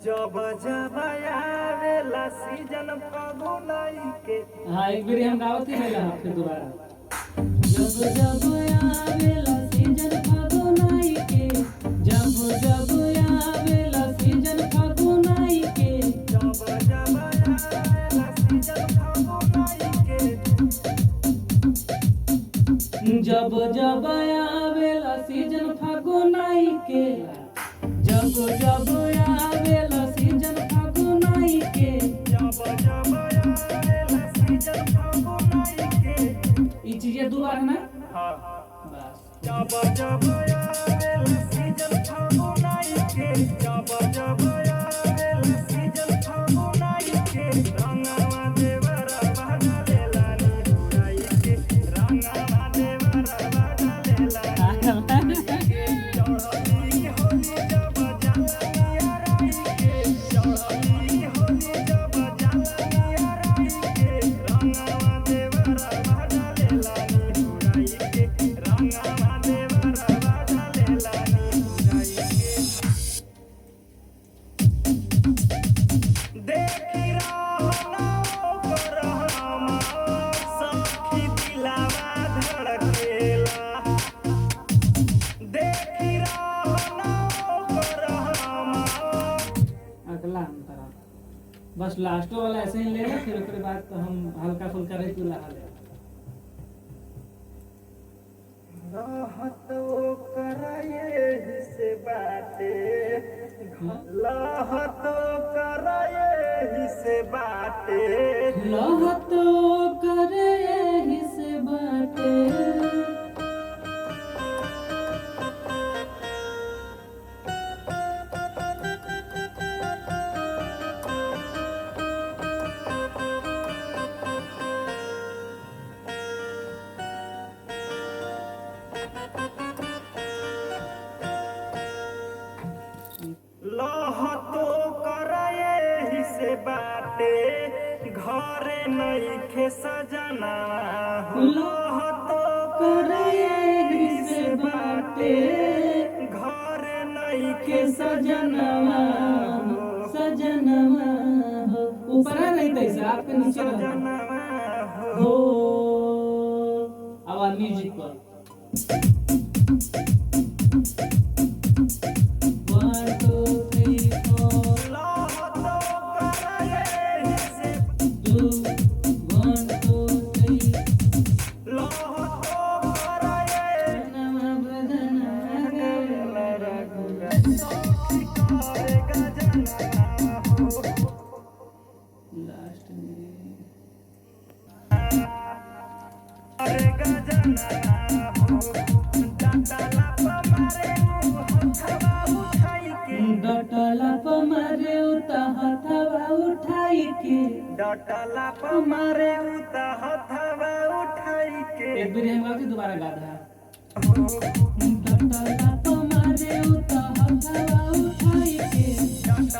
जब जब आवेला सीजन फगुनई के। हाँ एक बार हम गावत ही नहीं रहा फिर दोबारा। जब जब आवेला सीजन फगुनई के, जब जब आवेला सीजन फगुनई के, जब जब आवेला सीजन फगुनई के। जब जब आवेला सीजन फगुनई के, जब जब आवेला सीजन फगुनई के, जब जब आवेला सीजन फगुनई के। ये चीजें दो बार ना हाँ बस। जब जब आवेला सीजन फगुनई के, जब जब आवेला सीजन फगुनई के। रंगवा देवरा बदलेला नी उड़ाई के, रंगवा देवरा बदलेला नी के। चढ़ली होली जब जलनिया राई के, चढ़ली होली जब जलनिया राई के। रंगवा देवरा बदलेला नी उड़ाई के, रंगवा देवरा बदलेला नी उड़ाई के। देखी रहना ओकर हमार सखी दिलवा धड़केला। देखी रहना ओकर हमार। अगला अंतरा बस लास्ट वाला ऐसे ही लेना, फिर उसके बाद तो हम हल्का फुल्का रही तू लगा ले। रहत ओकर यही से बाटे, रहत ओकर यही से बाटे। लहत करे यही से बाटे। लहतो कर यही से बाटे, घरे नइखे सजना हो। लहतो कर यही से बाटे, घरे नइखे सजनवा हो। सजनवा हो ऊपर है नहीं तैसा आपके नीचे रहो। सजनवा हो हो। आवाज म्यूजिक पर। 1 2 3 4 लहतो कर यही से 2 1 2 3 लहतो कर यही नवा बदना गला रघुरा। करे गजना हो। लास्ट में अरे गजना हो। डंडला पमारे हथवा उठाई के, डटला पमारे उता हथवा उठाई के। डंडला पमारे उता हथवा उठाई के। एक बार हम गाओ दोबारा गा दे। हो। डटला पमारे उता हथवा उठाई के। डंडला